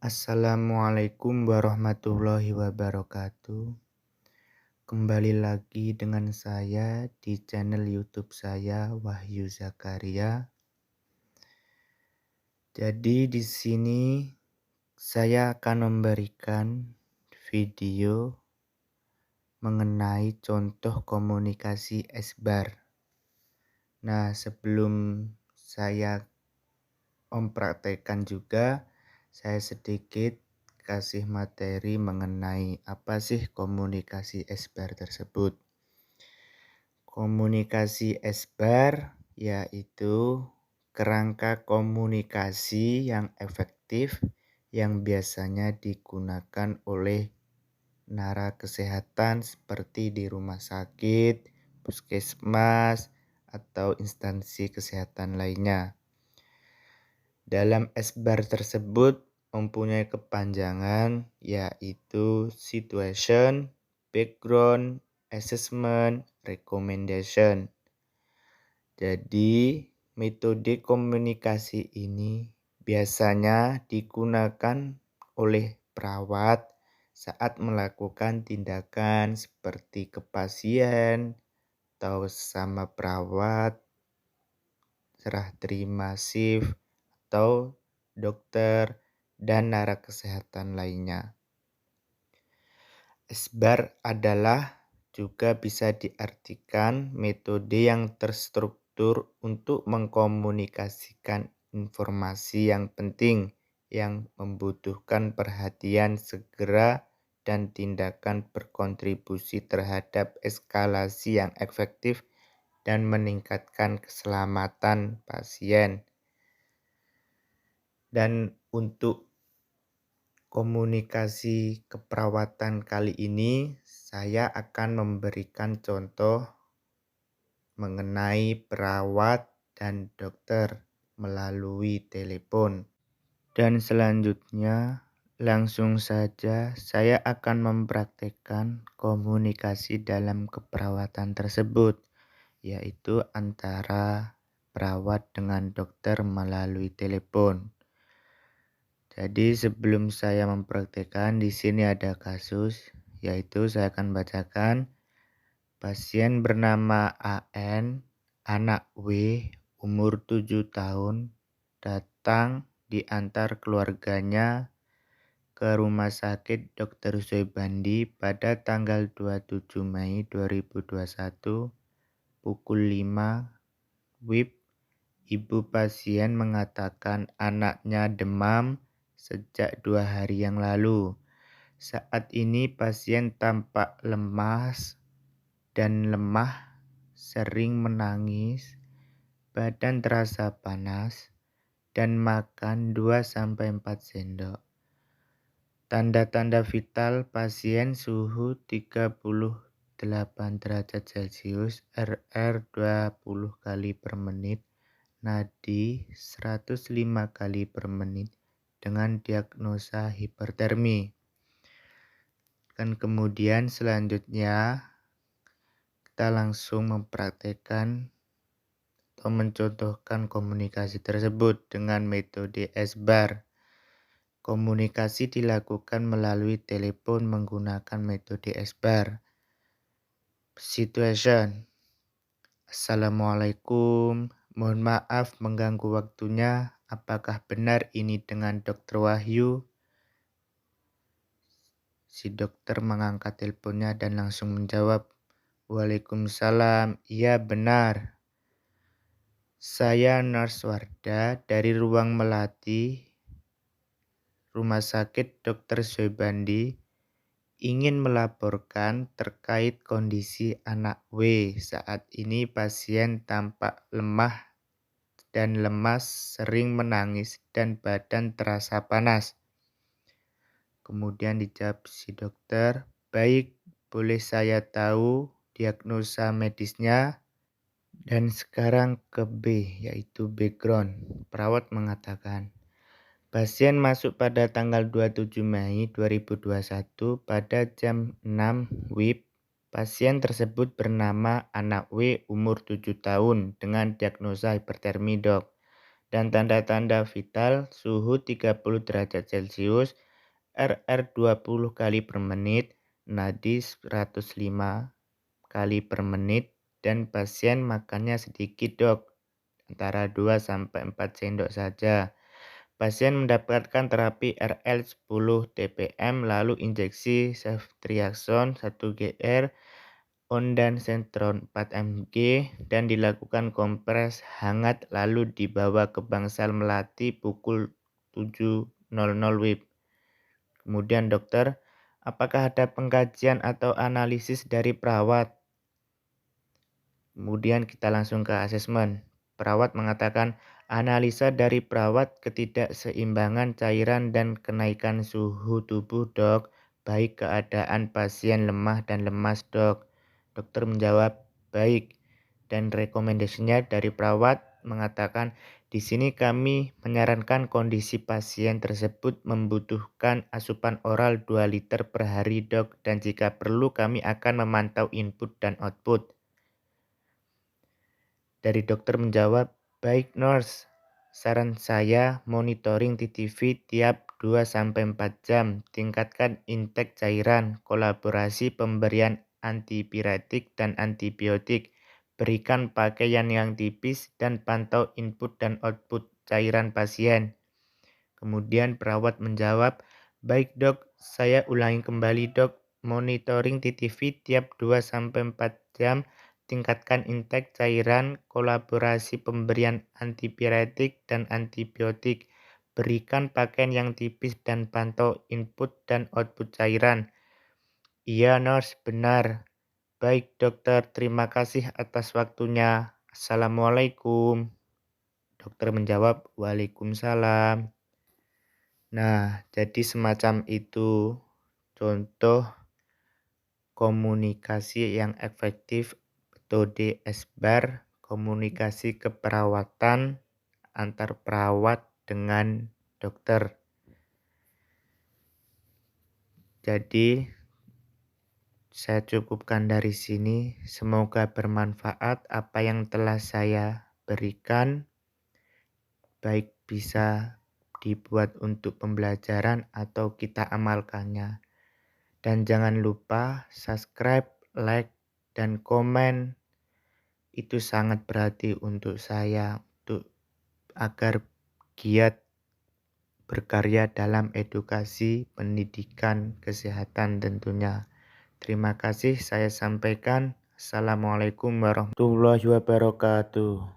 Assalamualaikum warahmatullahi wabarakatuh. Kembali lagi dengan saya di channel YouTube saya, Wahyu Zakaria. Jadi di sini saya akan memberikan video mengenai contoh komunikasi esbar. Nah, sebelum saya mempraktekkan juga, saya sedikit kasih materi mengenai apa sih komunikasi esbar tersebut. Komunikasi esbar yaitu kerangka komunikasi yang efektif yang biasanya digunakan oleh nara kesehatan seperti di rumah sakit, puskesmas, atau instansi kesehatan lainnya. Dalam esbar tersebut mempunyai kepanjangan yaitu situation, background, assessment, recommendation. Jadi, metode komunikasi ini biasanya digunakan oleh perawat saat melakukan tindakan seperti ke pasien atau sesama perawat, serah terima shift, atau dokter dan nara kesehatan lainnya. Esbar adalah juga bisa diartikan metode yang terstruktur untuk mengkomunikasikan informasi yang penting yang membutuhkan perhatian segera dan tindakan berkontribusi terhadap eskalasi yang efektif dan meningkatkan keselamatan pasien. Dan untuk komunikasi keperawatan kali ini, saya akan memberikan contoh mengenai perawat dan dokter melalui telepon. Dan selanjutnya, langsung saja saya akan mempraktekkan komunikasi dalam keperawatan tersebut, yaitu antara perawat dengan dokter melalui telepon. Jadi sebelum saya mempraktekkan, di sini ada kasus, yaitu saya akan bacakan. Pasien bernama AN, anak W, umur 7 tahun, datang diantar keluarganya ke Rumah Sakit Dr. Soebandi pada tanggal 27 Mei 2021 pukul 5 WIB. Ibu pasien mengatakan anaknya demam sejak 2 hari yang lalu. Saat ini pasien tampak lemas dan lemah, sering menangis, badan terasa panas, dan makan 2-4 sendok. Tanda-tanda vital pasien suhu 38 derajat Celcius, RR 20 kali per menit, nadi 105 kali per menit dengan diagnosa hipertermi. Dan kemudian selanjutnya kita langsung mempraktekkan atau mencontohkan komunikasi tersebut dengan metode esbar. Komunikasi dilakukan melalui telepon menggunakan metode esbar. Situation. Assalamualaikum, mohon maaf mengganggu waktunya. Apakah benar ini dengan Dr. Wahyu? Si dokter mengangkat teleponnya dan langsung menjawab, Waalaikumsalam, iya benar. Saya Nurse Wardah dari Ruang Melati, Rumah Sakit Dr. Soebandi, ingin melaporkan terkait kondisi anak W. Saat ini pasien tampak lemah dan lemas, sering menangis, dan badan terasa panas. Kemudian dijawab si dokter, baik, boleh saya tahu diagnosa medisnya? Dan sekarang ke B, yaitu background. Perawat mengatakan, pasien masuk pada tanggal 27 Mei 2021 pada jam 6 WIB. Pasien tersebut bernama anak W, umur 7 tahun dengan diagnosa hipertermi, Dok. Dan tanda-tanda vital suhu 30 derajat Celcius, RR 20 kali per menit, nadi 105 kali per menit, dan pasien makannya sedikit dok, antara 2 sampai 4 sendok saja. Pasien mendapatkan terapi RL 10 TPM lalu injeksi ceftriaxone 1 GR, ondansetron 4 mg, dan dilakukan kompres hangat lalu dibawa ke Bangsal Melati pukul 7.00 WIB. Kemudian dokter, apakah ada pengkajian atau analisis dari perawat? Kemudian kita langsung ke asesmen. Perawat mengatakan analisa dari perawat ketidakseimbangan cairan dan kenaikan suhu tubuh dok, baik keadaan pasien lemah dan lemas dok. Dokter menjawab baik, dan rekomendasinya dari perawat mengatakan di sini kami menyarankan kondisi pasien tersebut membutuhkan asupan oral 2 liter per hari dok, dan jika perlu kami akan memantau input dan output. Dari dokter menjawab, baik nurse, saran saya monitoring TTV tiap 2-4 jam, tingkatkan intake cairan, kolaborasi pemberian antipiretik dan antibiotik, berikan pakaian yang tipis, dan pantau input dan output cairan pasien. Kemudian perawat menjawab, baik dok, saya ulangi kembali dok, monitoring TTV tiap 2-4 jam, tingkatkan intake cairan, kolaborasi pemberian antipiretik dan antibiotik, berikan pakaian yang tipis dan pantau input dan output cairan. Iya nurse, benar. Baik dokter, terima kasih atas waktunya. Assalamualaikum. Dokter menjawab, waalaikumsalam. Nah, jadi semacam itu contoh komunikasi yang efektif, metode SBAR, komunikasi keperawatan antar perawat dengan dokter. Jadi, saya cukupkan dari sini. Semoga bermanfaat apa yang telah saya berikan, baik bisa dibuat untuk pembelajaran atau kita amalkannya. Dan jangan lupa subscribe, like, dan komen. Itu sangat berarti untuk saya agar giat berkarya dalam edukasi, pendidikan, kesehatan tentunya. Terima kasih saya sampaikan. Assalamualaikum warahmatullahi wabarakatuh.